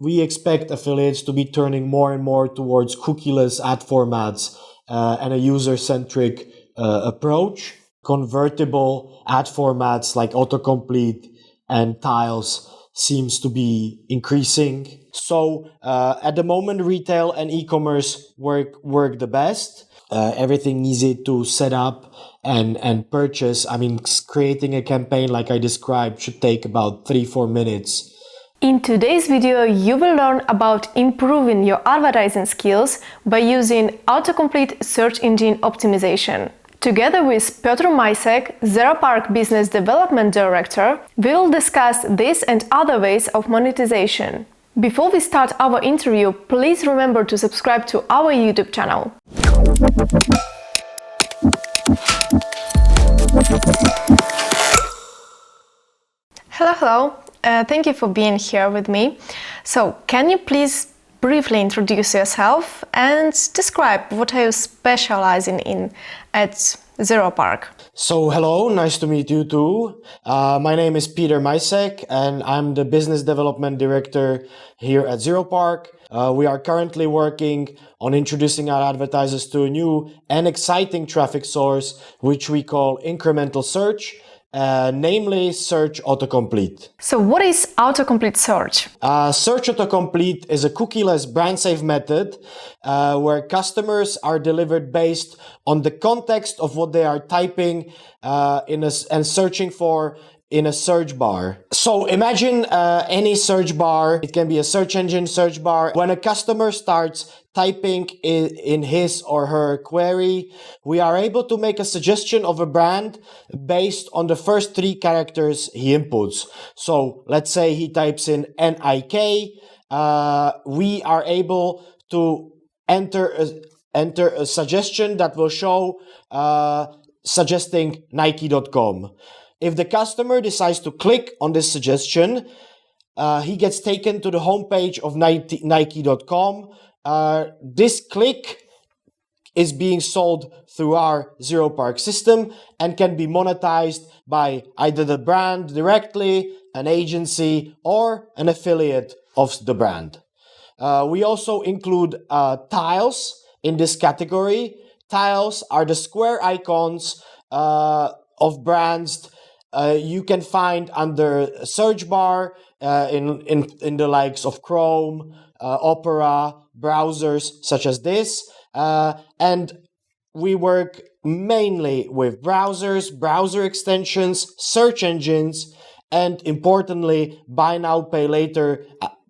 we expect affiliates to be turning more and more towards cookieless ad formats and a user-centric approach. Convertible ad formats like autocomplete and tiles seems to be increasing. So at the moment, retail and e-commerce work the best. Everything easy to set up and purchase. I mean, creating a campaign like I described should take about 3-4 minutes. In today's video, you will learn about improving your advertising skills by using autocomplete search engine optimization. Together with Petr Misek, Zeropark Business Development Director, we will discuss this and other ways of monetization. Before we start our interview, please remember to subscribe to our YouTube channel. Hello. Thank you for being here with me. So, can you please briefly introduce yourself and describe what are you specializing in at Zeropark? So, hello, nice to meet you too. My name is Petr Misek and I'm the Business Development Director here at Zeropark. We are currently working on introducing our advertisers to a new and exciting traffic source, which we call incremental search. Namely search autocomplete. So what is autocomplete search? Search autocomplete is a cookieless brand safe method where customers are delivered based on the context of what they are typing and searching for in a search bar. So imagine any search bar. It can be a search engine search bar. When a customer starts typing in his or her query, we are able to make a suggestion of a brand based on the first 3 characters he inputs. So let's say he types in NIK. We are able to enter a suggestion that will show suggesting Nike.com. If the customer decides to click on this suggestion, he gets taken to the homepage of Nike.com. This click is being sold through our Zeropark system and can be monetized by either the brand directly, an agency, or an affiliate of the brand. We also include tiles in this category. Tiles are the square icons of brands you can find under a search bar in the likes of Chrome, Opera, browsers such as this. And we work mainly with browsers, browser extensions, search engines, and importantly, buy now, pay later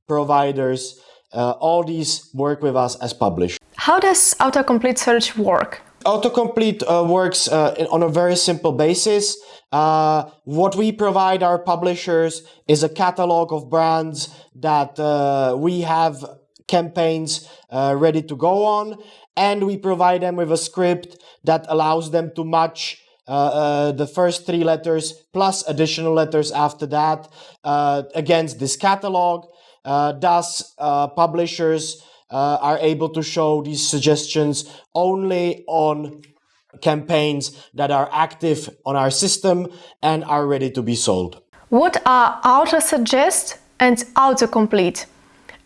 providers. All these work with us as published. How does autocomplete search work? Autocomplete works on a very simple basis. What we provide our publishers is a catalog of brands that we have campaigns ready to go on, and we provide them with a script that allows them to match the first 3 letters plus additional letters after that against this catalog. Thus, publishers are able to show these suggestions only on campaigns that are active on our system and are ready to be sold. What are autosuggest and autocomplete?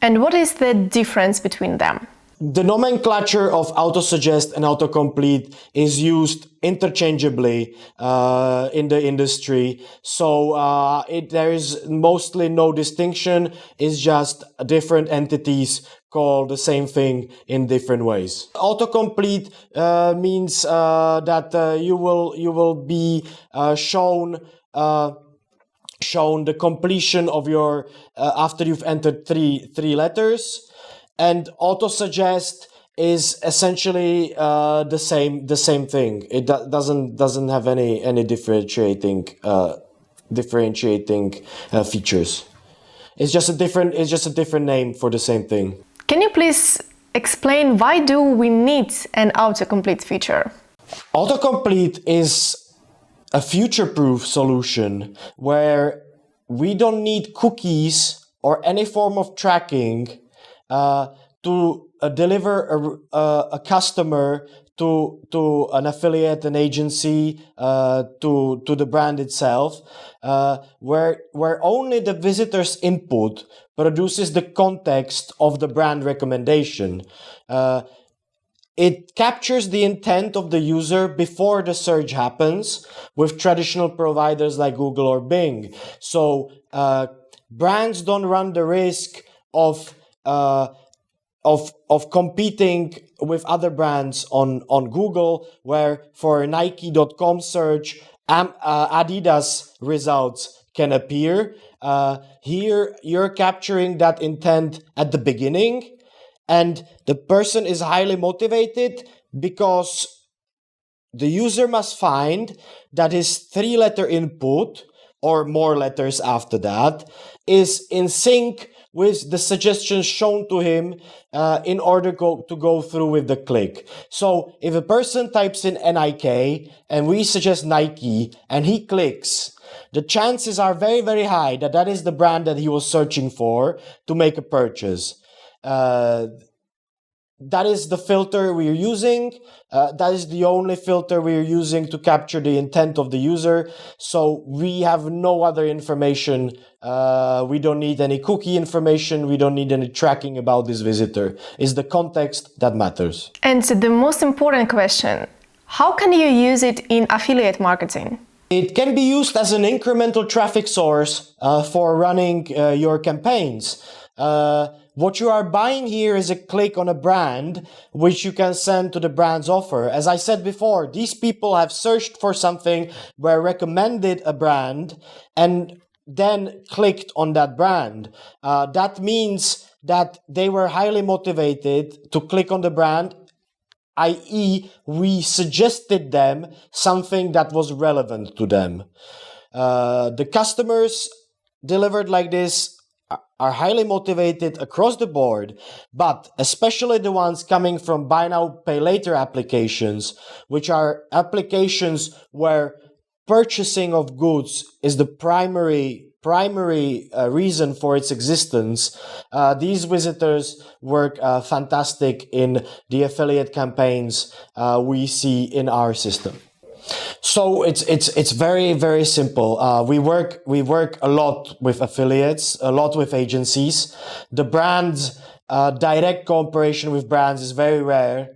And what is the difference between them? The nomenclature of autosuggest and autocomplete is used interchangeably in the industry. So there is mostly no distinction. It's just different entities call the same thing in different ways. Autocomplete means that you will be shown the completion of your after you've entered three letters. And autosuggest is essentially the same thing. It doesn't have any differentiating features. It's just a different name for the same thing. Can you please explain why do we need an autocomplete feature? Autocomplete is a future-proof solution where we don't need cookies or any form of tracking to deliver a customer to an affiliate, an agency, to the brand itself, where only the visitor's input produces the context of the brand recommendation. It captures the intent of the user before the search happens with traditional providers like Google or Bing. So brands don't run the risk of competing with other brands on Google, where for a Nike.com search, Adidas results can appear. Here, you're capturing that intent at the beginning, and the person is highly motivated because the user must find that his 3-letter input, or more letters after that, is in sync with the suggestions shown to him in order to go through with the click. So if a person types in NIK and we suggest Nike and he clicks, the chances are very, very high that that is the brand that he was searching for to make a purchase. That is the filter we're using. That is the only filter we're using to capture the intent of the user. So we have no other information. We don't need any cookie information. We don't need any tracking about this visitor. It's the context that matters. And the most important question, how can you use it in affiliate marketing? It can be used as an incremental traffic source for running your campaigns. What you are buying here is a click on a brand, which you can send to the brand's offer. As I said before, these people have searched for something, were recommended a brand, and then clicked on that brand. That means that they were highly motivated to click on the brand, i.e., we suggested them something that was relevant to them. The customers delivered like this are highly motivated across the board, but especially the ones coming from buy now, pay later applications, which are applications where purchasing of goods is the primary reason for its existence. These visitors work fantastic in the affiliate campaigns we see in our system. So it's very, very simple. We work a lot with affiliates, a lot with agencies. The brands, direct cooperation with brands is very rare.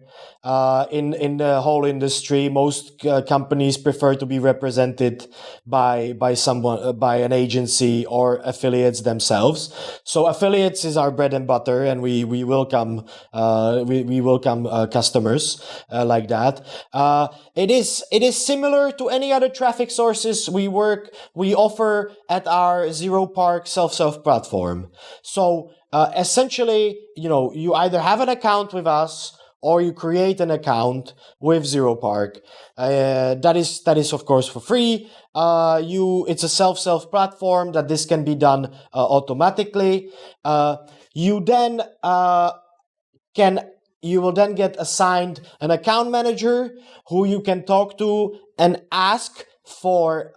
In the whole industry, most companies prefer to be represented by someone, by an agency or affiliates themselves. So affiliates is our bread and butter, and we welcome customers like that. It is similar to any other traffic sources we offer at our Zeropark self-serve platform. So essentially, you either have an account with us, or you create an account with Zeropark. That is of course for free. It's a self-serve platform that this can be done automatically. You will then get assigned an account manager who you can talk to and ask for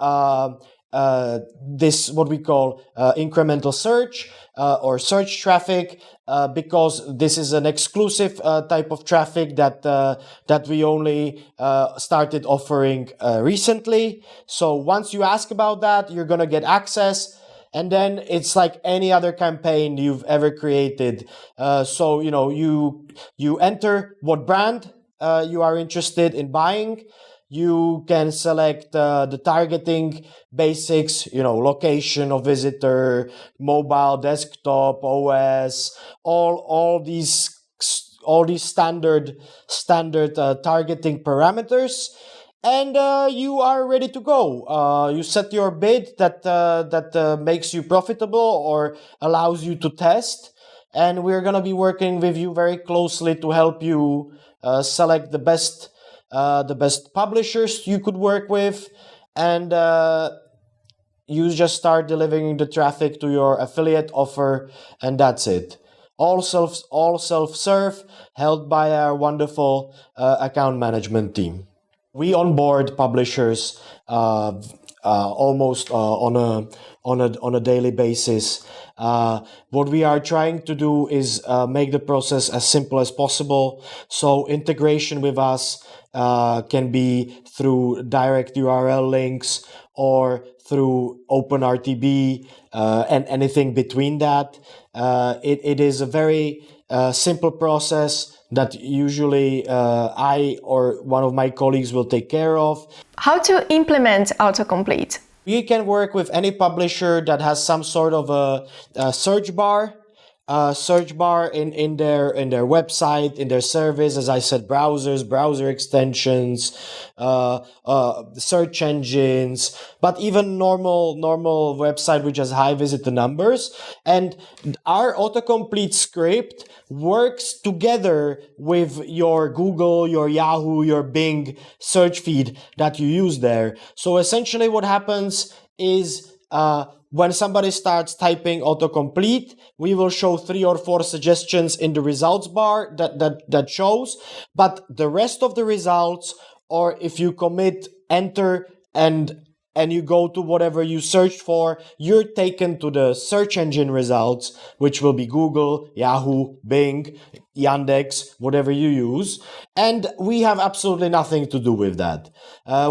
this, what we call incremental search or search traffic, because this is an exclusive type of traffic that we only started offering recently. So once you ask about that, you're gonna get access, and then it's like any other campaign you've ever created. So you enter what brand you are interested in buying. You can select the targeting basics, location of visitor, mobile, desktop, OS, all these standard targeting parameters, and you are ready to go. You set your bid that makes you profitable or allows you to test, and we're gonna be working with you very closely to help you select the best publishers you could work with, and you just start delivering the traffic to your affiliate offer, and that's it. All self-serve, held by our wonderful account management team. We onboard publishers almost on a daily basis. What we are trying to do is make the process as simple as possible. So integration with us can be through direct URL links or through OpenRTB and anything between that. It is a very simple process that usually I or one of my colleagues will take care of. How to implement autocomplete? You can work with any publisher that has some sort of a search bar. In their website, in their service, as I said, browsers, browser extensions, search engines, but even normal website which has high visitor numbers. And our autocomplete script works together with your Google, your Yahoo, your Bing search feed that you use there. So essentially what happens is when somebody starts typing autocomplete, we will show 3 or 4 suggestions in the results bar that shows, but the rest of the results, or if you commit enter and you go to whatever you searched for, you're taken to the search engine results, which will be Google, Yahoo, Bing, Yandex, whatever you use. And we have absolutely nothing to do with that.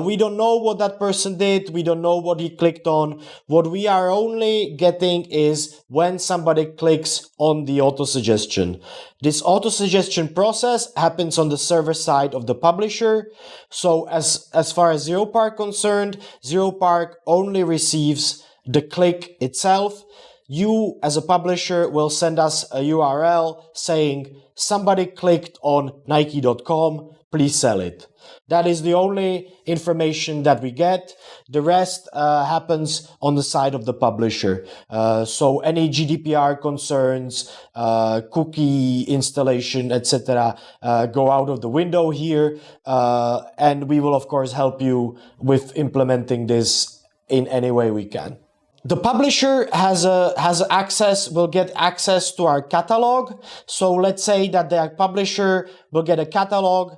We don't know what that person did. We don't know what he clicked on. What we are only getting is when somebody clicks on the auto-suggestion. This auto-suggestion process happens on the server side of the publisher. So as far as Zeropark concerned, Zeropark only receives the click itself. You, as a publisher, will send us a URL saying, somebody clicked on Nike.com, please sell it. That is the only information that we get. The rest happens on the side of the publisher. So any GDPR concerns, cookie installation, etc., go out of the window here. And we will, of course, help you with implementing this in any way we can. The publisher will get access to our catalog. So let's say that the publisher will get a catalog,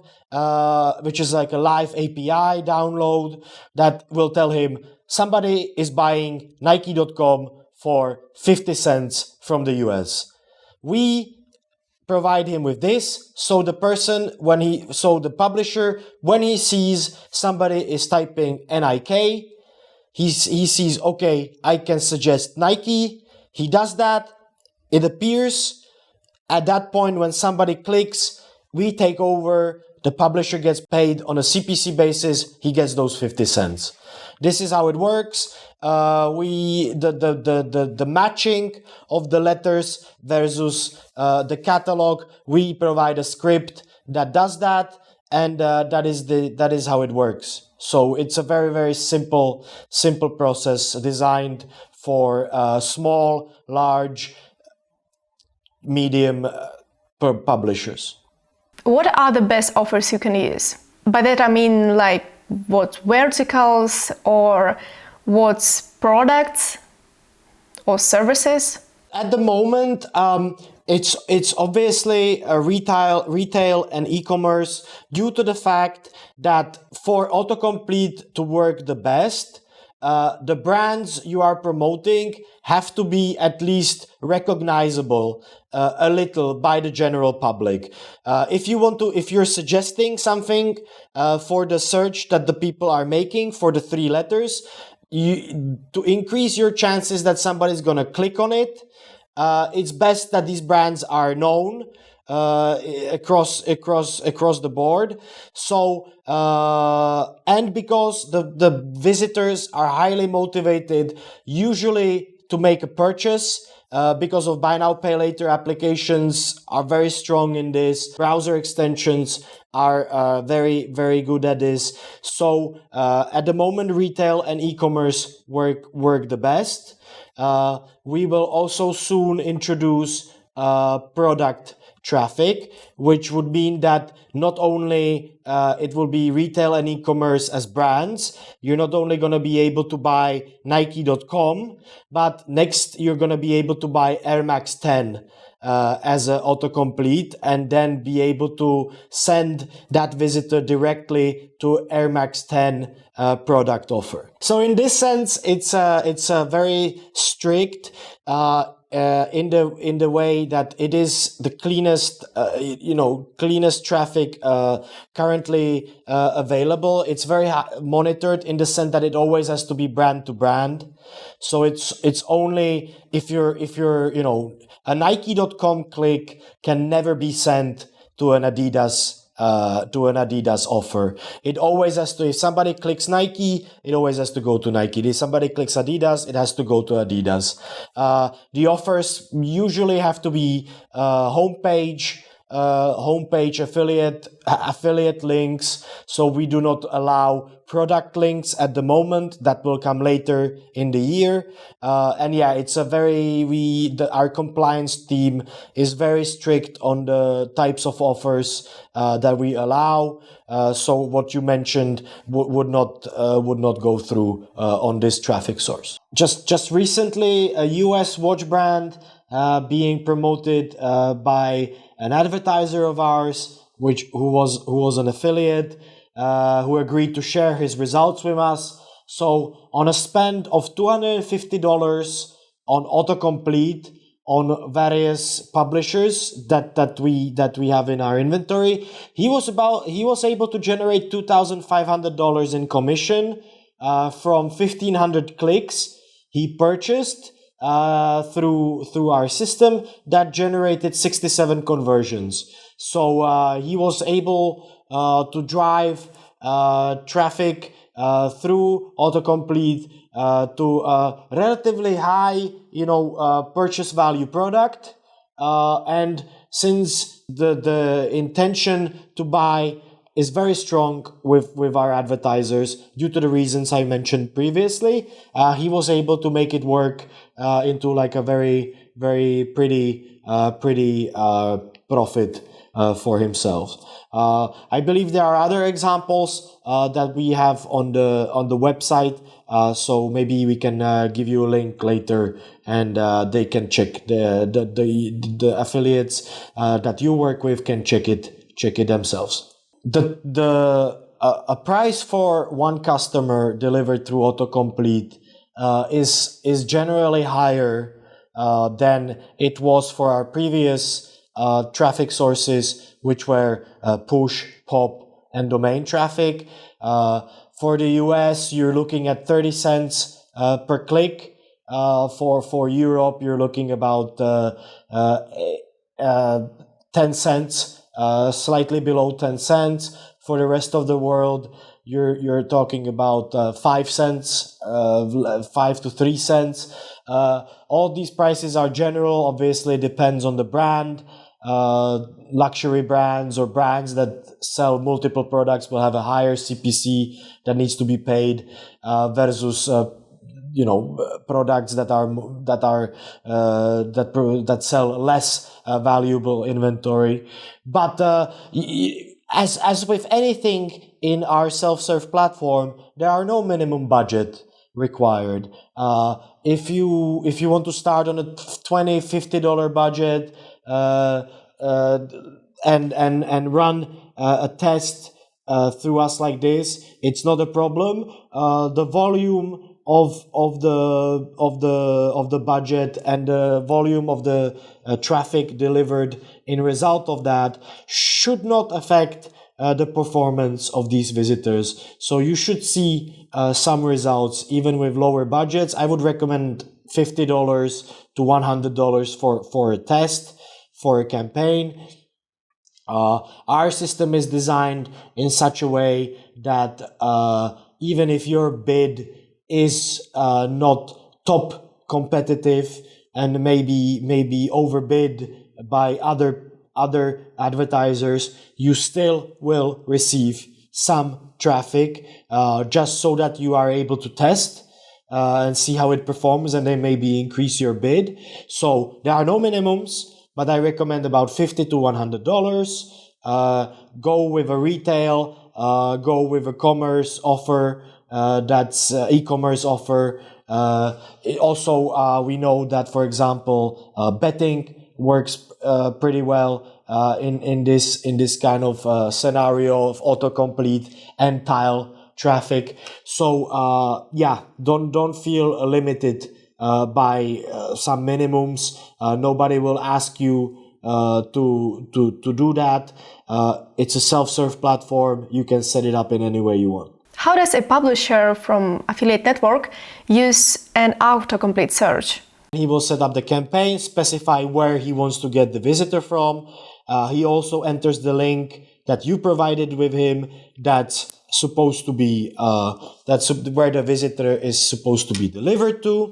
which is like a live API download that will tell him somebody is buying Nike.com for 50 cents from the US. We provide him with this, so the publisher, when he sees somebody is typing NIK, he sees, okay, I can suggest Nike. He does that. It appears. At that point, when somebody clicks, we take over. The publisher gets paid on a CPC basis. He gets those 50 cents. This is how it works. The matching of the letters versus the catalog. We provide a script that does that, and that is how it works. So it's a very, very simple process designed for small, large, medium publishers. What are the best offers you can use? By that I mean like what verticals or what products or services? At the moment, it's obviously a retail and e-commerce, due to the fact that for autocomplete to work the best, the brands you are promoting have to be at least recognizable a little by the general public. If you're suggesting something for the search that the people are making for the 3 letters, to increase your chances that somebody's gonna click on it, it's best that these brands are known across the board. So and because the visitors are highly motivated, usually to make a purchase, because of buy now pay later applications are very strong in this. Browser extensions are very, very good at this. So at the moment, retail and e-commerce work the best. We will also soon introduce product traffic, which would mean that not only it will be retail and e-commerce as brands, you're not only going to be able to buy Nike.com, but next you're going to be able to buy Air Max 10 as an autocomplete and then be able to send that visitor directly to Air Max 10 product offer. So in this sense, it's a very strict in the way that it is the cleanest cleanest traffic currently available. It's very monitored in the sense that it always has to be brand to brand. So it's only if you're a Nike.com click can never be sent to an Adidas offer. It always has to, if somebody clicks Nike, it always has to go to Nike. If somebody clicks Adidas, it has to go to Adidas. The offers usually have to be homepage affiliate links. So we do not allow product links at the moment. That will come later in the year. It's our compliance team is very strict on the types of offers that we allow. So what you mentioned would not go through on this traffic source. Just recently, a US watch brand being promoted by an advertiser of ours, who was an affiliate, who agreed to share his results with us. So on a spend of $250 on autocomplete on various publishers that we have in our inventory, he was able to generate $2,500 in commission from 1,500 clicks he purchased through our system that generated 67 conversions. So he was able to drive traffic through autocomplete to a relatively high, purchase value product. And since the intention to buy is very strong with our advertisers due to the reasons I mentioned previously, he was able to make it work into like a very, very pretty profit for himself. I believe there are other examples that we have on the website. So maybe we can give you a link later, and they can check the affiliates that you work with can check it themselves. A price for one customer delivered through autocomplete is generally higher than it was for our previous traffic sources, which were push, pop, and domain traffic. For the US, you're looking at 30 cents per click. For Europe, you're looking about 10 cents. Slightly below 10 cents. For the rest of the world, you're talking about 5 cents, 5 to 3 cents. All these prices are general. Obviously, it depends on the brand. Luxury brands or brands that sell multiple products will have a higher CPC that needs to be paid versus products that sell less valuable inventory. But as with anything in our self-serve platform, there are no minimum budget required. If you want to start on a $20, $50 budget and run a test through us like this, it's not a problem. The volume of the budget and the volume of the traffic delivered in result of that should not affect the performance of these visitors. So you should see some results even with lower budgets. I would recommend $50 to $100 for a test, for a campaign. Our system is designed in such a way that even if your bid is not top competitive and maybe overbid by other advertisers, you still will receive some traffic just so that you are able to test and see how it performs, and then maybe increase your bid. So there are no minimums, but I recommend about $50 to $100. Go with a retail, go with a commerce offer. That's e-commerce offer. Also, we know that, for example, betting works pretty well in this kind of scenario of autocomplete and tile traffic. So don't feel limited by some minimums. Nobody will ask you to do that. It's a self-serve platform. You can set it up in any way you want. How does a publisher from affiliate network use an autocomplete search? He will set up the campaign, specify where he wants to get the visitor from. He also enters the link that you provided with him that's supposed to be that's where the visitor is supposed to be delivered to.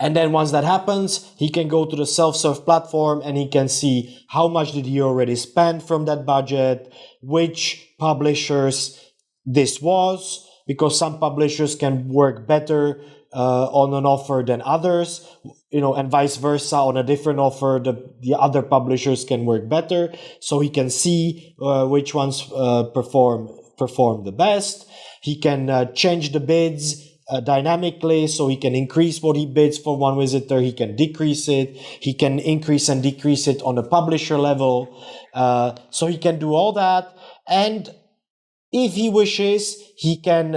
And then once that happens, he can go to the self-serve platform and he can see how much did he already spend from that budget, which publishers this was, because some publishers can work better on an offer than others, and vice versa. On a different offer, the other publishers can work better, so he can see which ones perform the best. He can change the bids dynamically, so he can increase what he bids for one visitor, he can decrease it, he can increase and decrease it on the publisher level, so he can do all that. And if he wishes, he can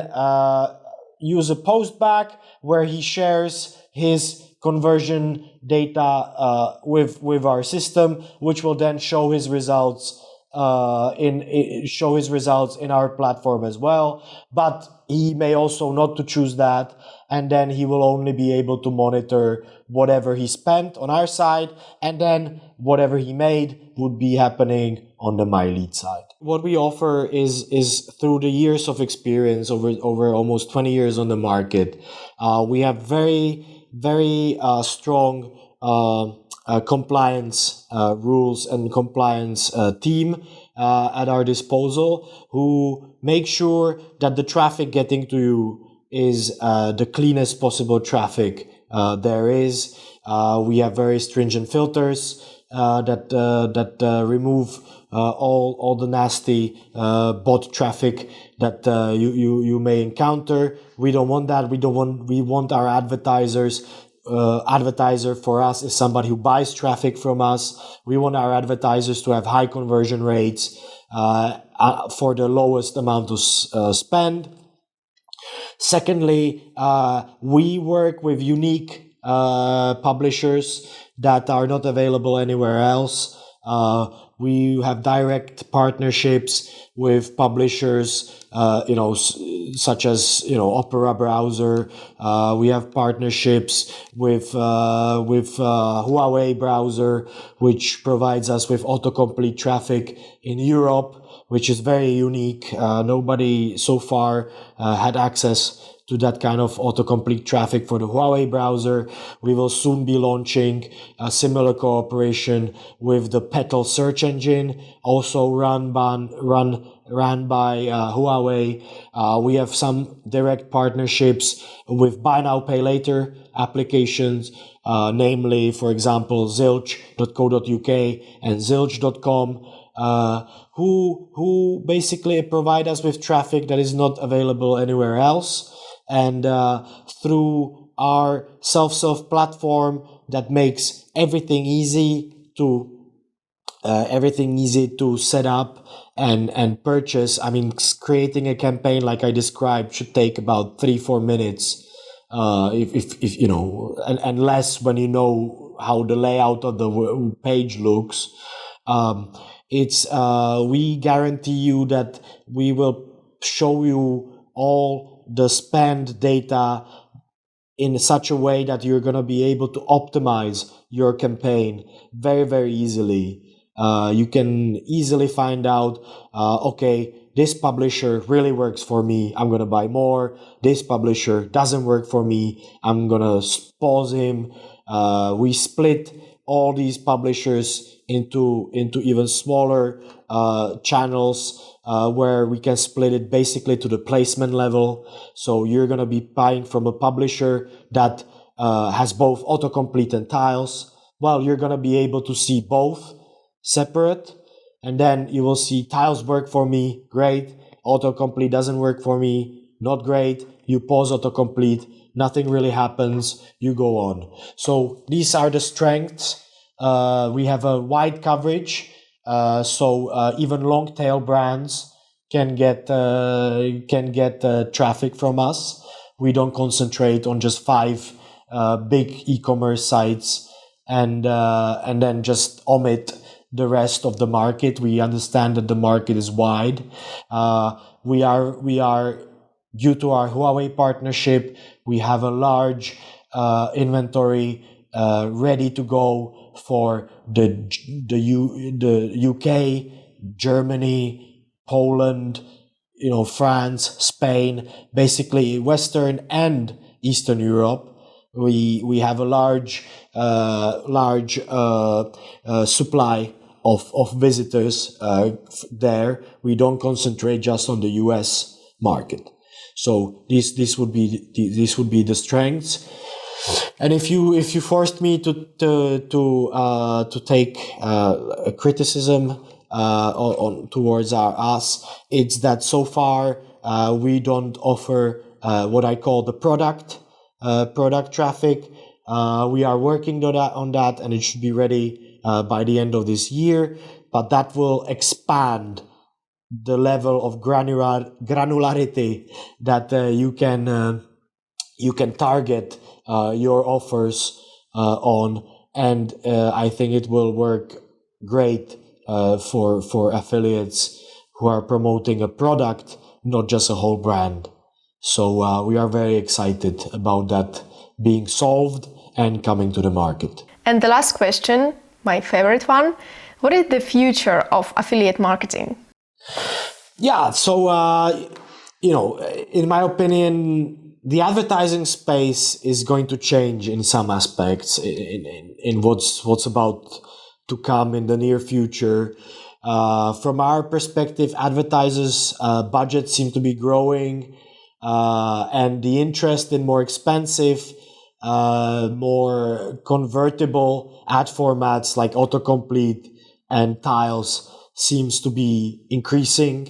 use a postback where he shares his conversion data with our system, which will then show his results in our platform as well. But he may also not to choose that, and then he will only be able to monitor whatever he spent on our side, and then whatever he made would be happening on the MyLead side. What we offer is through the years of experience, over almost 20 years on the market, we have very strong compliance rules and compliance team at our disposal, who make sure that the traffic getting to you is the cleanest possible traffic there is. We have very stringent filters that remove all the nasty bot traffic that you may encounter. We don't want that. We want our advertiser for us is somebody who buys traffic from us. We want our advertisers to have high conversion rates for the lowest amount of spend. Secondly, we work with unique publishers that are not available anywhere else. We have direct partnerships with publishers, such as Opera browser. We have partnerships with Huawei browser, which provides us with autocomplete traffic in Europe, which is very unique. Nobody so far had access to that kind of autocomplete traffic for the Huawei browser. We will soon be launching a similar cooperation with the Petr search engine, also run by Huawei. We have some direct partnerships with buy now, pay later applications, namely, for example, zilch.co.uk and zilch.com, who basically provide us with traffic that is not available anywhere else. And through our self-serve platform that makes everything easy to set up and purchase. I mean, creating a campaign like I described should take about 3-4 minutes. If and less when you know how the layout of the page looks. We guarantee you that we will show you all the spend data in such a way that you're going to be able to optimize your campaign very, very easily. You can easily find out, okay, this publisher really works for me, I'm going to buy more. This publisher doesn't work for me, I'm going to pause him. We split all these publishers into even smaller channels where we can split it basically to the placement level. So you're going to be buying from a publisher that has both autocomplete and tiles. Well, you're going to be able to see both separate, and then you will see tiles work for me, great. Autocomplete doesn't work for me, not great. You pause autocomplete, nothing really happens, you go on. So these are the strengths We have a wide coverage, so even long tail brands can get traffic from us. We don't concentrate on just 5 big e-commerce sites and then just omit the rest of the market. We understand that the market is wide. We are due to our Huawei partnership, we have a large inventory ready to go for the UK, Germany, Poland, France, Spain, basically Western and Eastern Europe. We have a large supply of visitors there. We don't concentrate just on the US market. So this would be the strengths. And if you forced me to take a criticism towards us, it's that so far we don't offer what I call the product traffic. We are working on that, and it should be ready by the end of this year. But that will expand the level of granularity that you can target your offers on, and I think it will work great for affiliates who are promoting a product, not just a whole brand. So we are very excited about that being solved and coming to the market. And the last question, my favorite one: what is the future of affiliate marketing? Yeah, so in my opinion, the advertising space is going to change in some aspects in what's about to come in the near future. From our perspective, advertisers' budgets seem to be growing, and the interest in more expensive, more convertible ad formats like autocomplete and tiles seems to be increasing.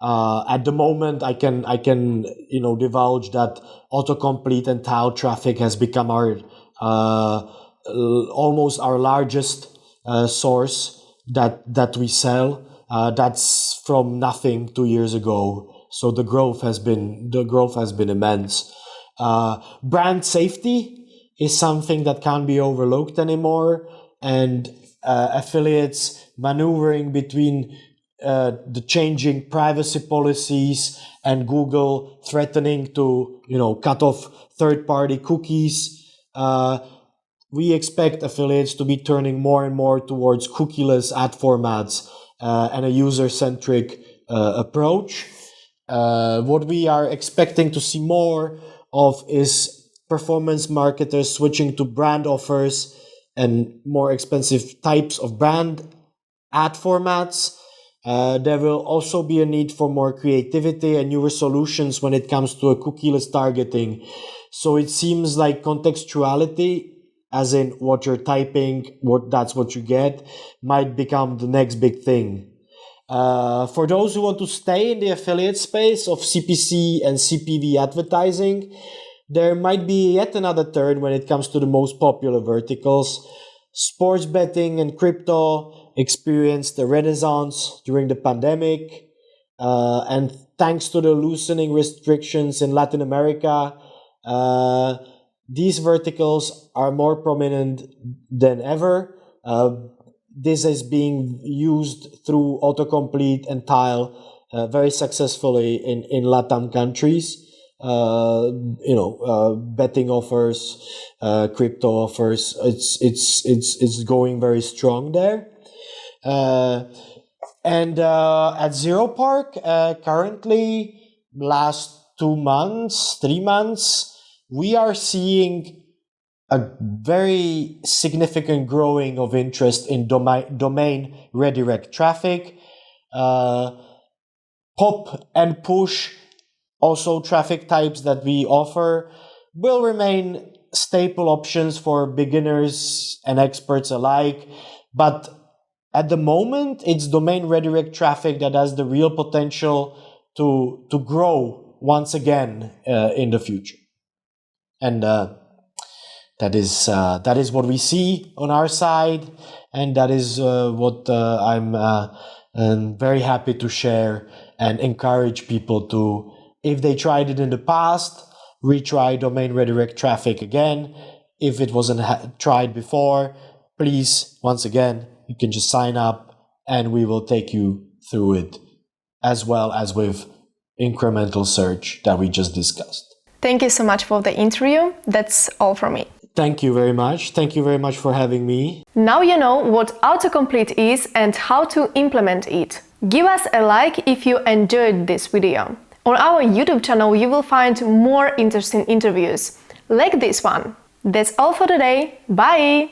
At the moment, I can divulge that autocomplete and tile traffic has become our almost our largest source that we sell. That's from nothing 2 years ago. So the growth has been immense. Brand safety is something that can't be overlooked anymore, and affiliates maneuvering between the changing privacy policies and Google threatening to cut off third-party cookies. We expect affiliates to be turning more and more towards cookieless ad formats and a user-centric approach. What we are expecting to see more of is performance marketers switching to brand offers and more expensive types of brand ad formats. There will also be a need for more creativity and newer solutions when it comes to a cookieless targeting. So it seems like contextuality, as in what you're typing, that's what you get, might become the next big thing. For those who want to stay in the affiliate space of CPC and CPV advertising, there might be yet another turn when it comes to the most popular verticals. Sports betting and crypto experienced a renaissance during the pandemic, and thanks to the loosening restrictions in Latin America, these verticals are more prominent than ever. This is being used through autocomplete and tile very successfully in LATAM countries. Betting offers, crypto offers. It's going very strong there. And at Zeropark, currently, last 2 months, 3 months, we are seeing a very significant growing of interest in domain redirect traffic. Pop and push, also traffic types that we offer, will remain staple options for beginners and experts alike. But at the moment, it's domain redirect traffic that has the real potential to grow once again in the future. And that is what we see on our side, and that is what I'm very happy to share and encourage people to, if they tried it in the past, retry domain redirect traffic again. If it wasn't tried before, please, once again, you can just sign up and we will take you through it, as well as with incremental search that we just discussed. Thank you so much for the interview. That's all from me. Thank you very much. Thank you very much for having me. Now you know what autocomplete is and how to implement it. Give us a like if you enjoyed this video. On our YouTube channel you will find more interesting interviews, like this one. That's all for today. Bye!